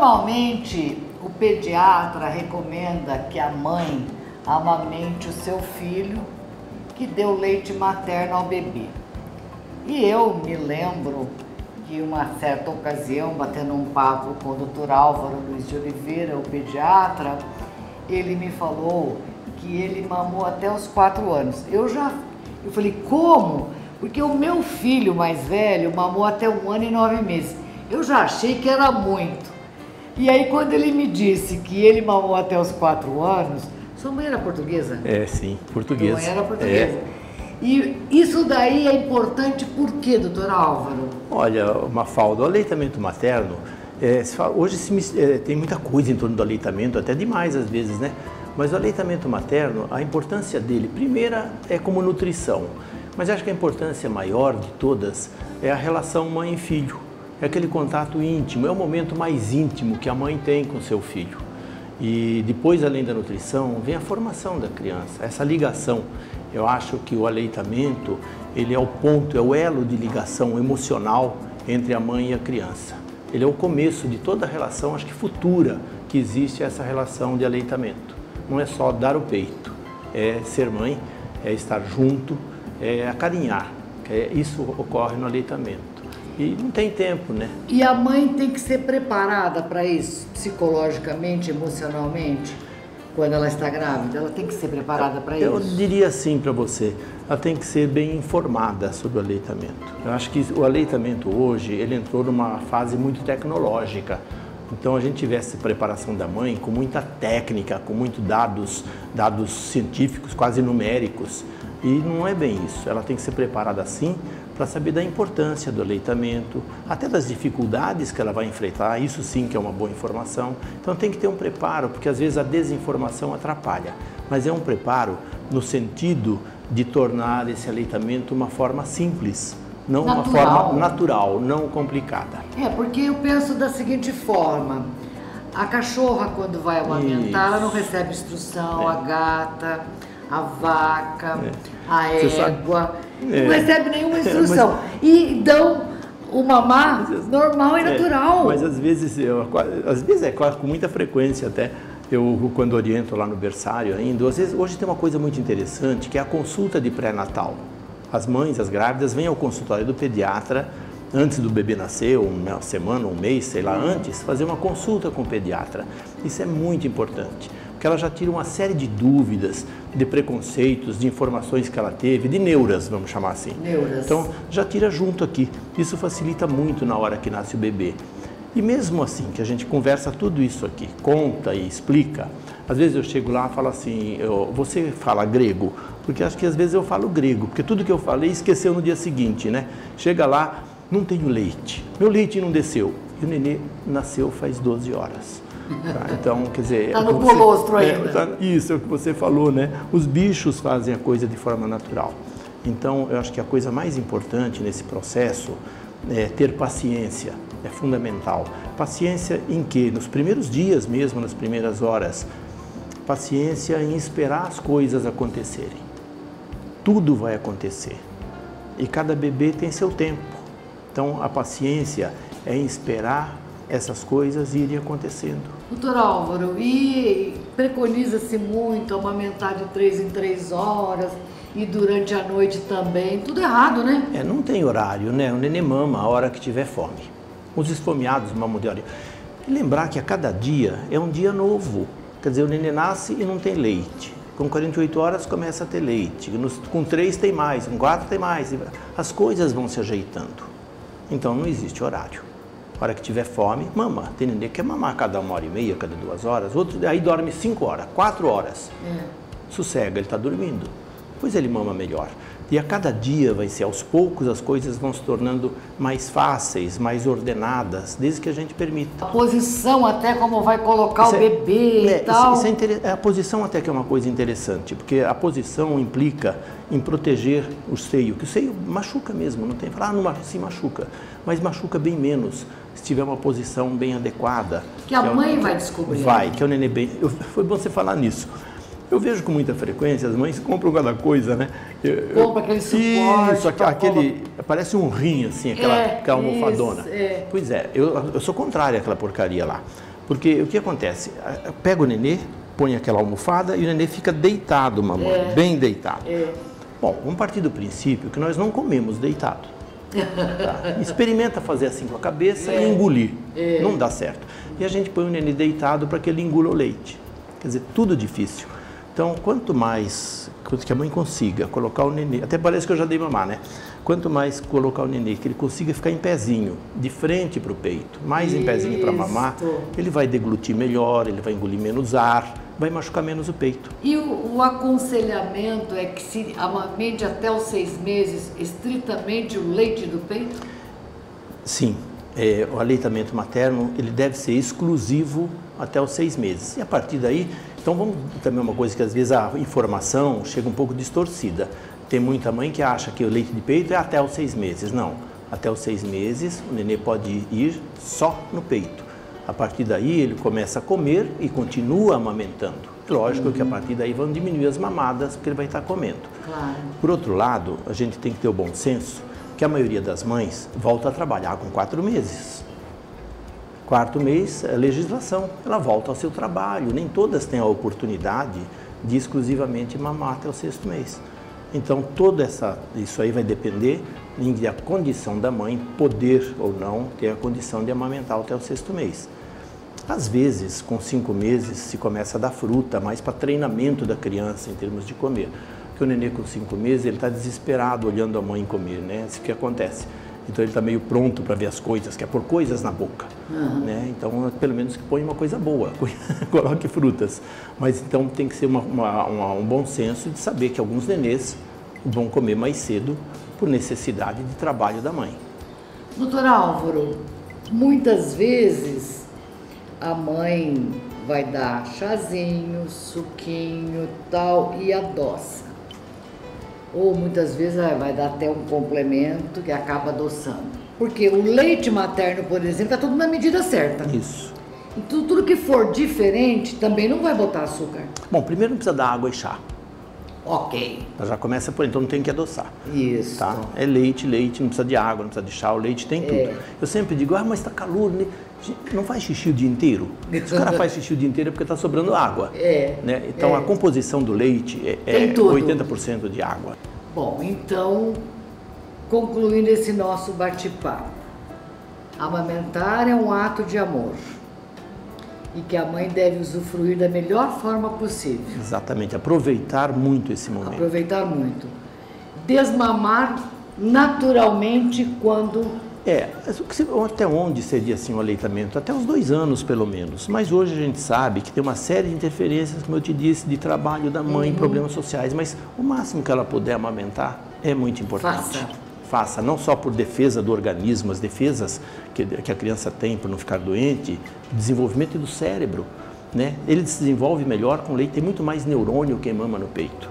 Normalmente, o pediatra recomenda que a mãe amamente o seu filho que deu leite materno ao bebê. E eu me lembro que uma certa ocasião, batendo um papo com o Dr. Álvaro Luiz de Oliveira, o pediatra, ele me falou que ele mamou até os 4 anos. Eu falei, como? Porque o meu filho mais velho mamou até 1 ano e 9 meses. Eu já achei que era muito. E aí, quando ele me disse que ele mamou até os 4 anos, sua mãe era portuguesa? É, sim, portuguesa. Sua mãe era portuguesa. E isso daí é importante por quê, doutor Álvaro? Olha, Mafalda, o aleitamento materno, hoje tem muita coisa em torno do aleitamento, até demais às vezes, né? Mas o aleitamento materno, a importância dele, primeira, é como nutrição. Mas acho que a importância maior de todas é a relação mãe e filho. É aquele contato íntimo, é o momento mais íntimo que a mãe tem com o seu filho. E depois, além da nutrição, vem a formação da criança, essa ligação. Eu acho que o aleitamento, ele é o ponto, é o elo de ligação emocional entre a mãe e a criança. Ele é o começo de toda a relação, acho que futura, que existe essa relação de aleitamento. Não é só dar o peito, é ser mãe, é estar junto, é acarinhar. Isso ocorre no aleitamento. E não tem tempo, né? E a mãe tem que ser preparada para isso, psicologicamente, emocionalmente, quando ela está grávida? Ela tem que ser preparada para isso? Eu diria assim para você, ela tem que ser bem informada sobre o aleitamento. Eu acho que o aleitamento hoje, ele entrou numa fase muito tecnológica. Então a gente tivesse preparação da mãe com muita técnica, com muitos dados científicos, quase numéricos. E não é bem isso. Ela tem que ser preparada assim para saber da importância do aleitamento, até das dificuldades que ela vai enfrentar, isso sim que é uma boa informação. Então tem que ter um preparo, porque às vezes a desinformação atrapalha, mas é um preparo no sentido de tornar esse aleitamento uma forma simples, não uma forma natural, não complicada. Porque eu penso da seguinte forma, a cachorra quando vai amamentar, ela não recebe instrução, a gata, a vaca, a égua, não recebe nenhuma instrução. E dão o mamar normal e natural. Mas às vezes é com muita frequência até, eu quando oriento lá no berçário ainda, às vezes, hoje tem uma coisa muito interessante que é a consulta de pré-natal. As mães, as grávidas, vêm ao consultório do pediatra antes do bebê nascer, uma semana, um mês, sei lá, antes, fazer uma consulta com o pediatra. Isso é muito importante, porque ela já tira uma série de dúvidas, de preconceitos, de informações que ela teve, de neuras, vamos chamar assim. Neuras. Então, já tira junto aqui. Isso facilita muito na hora que nasce o bebê. E mesmo assim, que a gente conversa tudo isso aqui, conta e explica, às vezes eu chego lá e falo assim, você fala grego? Porque acho que às vezes eu falo grego, porque tudo que eu falei esqueceu no dia seguinte, né? Chega lá, não tenho leite, meu leite não desceu. E o nenê nasceu faz 12 horas. Tá? Então, quer dizer... Está no colostro ainda. Isso é o que você falou, né? Os bichos fazem a coisa de forma natural. Então, eu acho que a coisa mais importante nesse processo é ter paciência, é fundamental. Paciência em quê? Nos primeiros dias mesmo, nas primeiras horas. Paciência em esperar as coisas acontecerem. Tudo vai acontecer. E cada bebê tem seu tempo. Então, a paciência é em esperar essas coisas irem acontecendo. Doutor Álvaro, e preconiza-se muito amamentar de 3 em 3 horas e durante a noite também, tudo errado, né? Não tem horário, né? O nenê mama a hora que tiver fome. Os esfomeados mamam de hora. E lembrar que a cada dia é um dia novo. Quer dizer, o nenê nasce e não tem leite. Com 48 horas começa a ter leite. Com 3 tem mais, com 4 tem mais. As coisas vão se ajeitando. Então não existe horário. A hora que tiver fome, mama. Tem nenê que quer mamar cada 1h30, cada 2 horas. Outro aí dorme 5 horas, 4 horas. Sossega, ele está dormindo. Depois ele mama melhor. E a cada dia vai ser, aos poucos, as coisas vão se tornando mais fáceis, mais ordenadas, desde que a gente permita. A posição até como vai colocar o bebê e tal. A posição até que é uma coisa interessante, porque a posição implica em proteger o seio, que o seio machuca mesmo, não tem falar, não se machuca, mas machuca bem menos se tiver uma posição bem adequada. Que a mãe vai descobrir. Vai, que é o nenê bem... Foi bom você falar nisso. Eu vejo com muita frequência, as mães compram cada coisa, né? Compra aquele suporte. Isso, parece um rim, assim, aquela almofadona. Pois é, eu sou contrário àquela porcaria lá. Porque o que acontece? Pega o nenê, põe aquela almofada e o nenê fica deitado, mamãe, bem deitado. Bom, vamos partir do princípio que nós não comemos deitado. Tá? Experimenta fazer assim com a cabeça e engolir. Não dá certo. E a gente põe o nenê deitado para que ele engula o leite. Quer dizer, tudo difícil. Então, quanto que a mãe consiga colocar o nenê, até parece que eu já dei mamar, né? Quanto mais colocar o nenê, que ele consiga ficar em pezinho, de frente para o peito, mais em pezinho para mamar, ele vai deglutir melhor, ele vai engolir menos ar, vai machucar menos o peito. E o aconselhamento é que se amamente até os 6 meses, estritamente o leite do peito? Sim, o aleitamento materno, ele deve ser exclusivo até os 6 meses. E a partir daí, então vamos também uma coisa que às vezes a informação chega um pouco distorcida. Tem muita mãe que acha que o leite de peito é até os 6 meses. Não, até os 6 meses o nenê pode ir só no peito. A partir daí ele começa a comer e continua amamentando. Lógico que a partir daí vão diminuir as mamadas porque ele vai estar comendo. Claro. Por outro lado, a gente tem que ter o bom senso que a maioria das mães volta a trabalhar com 4 meses. 4º mês é legislação, ela volta ao seu trabalho. Nem todas têm a oportunidade de exclusivamente mamar até o 6º mês. Então, isso aí vai depender da condição da mãe poder ou não ter a condição de amamentar até o 6º mês. Às vezes, com 5 meses, se começa a dar fruta, mais para treinamento da criança em termos de comer. Porque o nenê com 5 meses, ele está desesperado olhando a mãe comer, né? Isso que acontece. Então, ele está meio pronto para ver as coisas, quer pôr coisas na boca. Né? Então, pelo menos que põe uma coisa boa, coloque frutas. Mas, então, tem que ser um bom senso de saber que alguns nenês vão comer mais cedo por necessidade de trabalho da mãe. Doutor Álvaro, muitas vezes a mãe vai dar chazinho, suquinho tal e adoça. Ou muitas vezes vai dar até um complemento que acaba adoçando. Porque o leite materno, por exemplo, está tudo na medida certa. Isso. E tudo que for diferente também não vai botar açúcar. Bom, primeiro não precisa dar água e chá. Ok. Já começa por então não tem que adoçar. Isso. Tá? É leite, não precisa de água, não precisa de chá, o leite tem tudo. Eu sempre digo, mas está calor, né? Não faz xixi o dia inteiro? Se o cara faz xixi o dia inteiro é porque está sobrando água. Né? Então a composição do leite é 80% de água. Bom, então, concluindo esse nosso bate-papo, amamentar é um ato de amor e que a mãe deve usufruir da melhor forma possível. Exatamente, aproveitar muito esse momento. Aproveitar muito. Desmamar naturalmente quando... Até onde seria assim o aleitamento? Até os 2 anos, pelo menos. Mas hoje a gente sabe que tem uma série de interferências, como eu te disse, de trabalho da mãe, problemas sociais, mas o máximo que ela puder amamentar é muito importante. Faça, não só por defesa do organismo, as defesas que a criança tem por não ficar doente, desenvolvimento do cérebro, né? Ele se desenvolve melhor com leite, tem muito mais neurônio que mama no peito.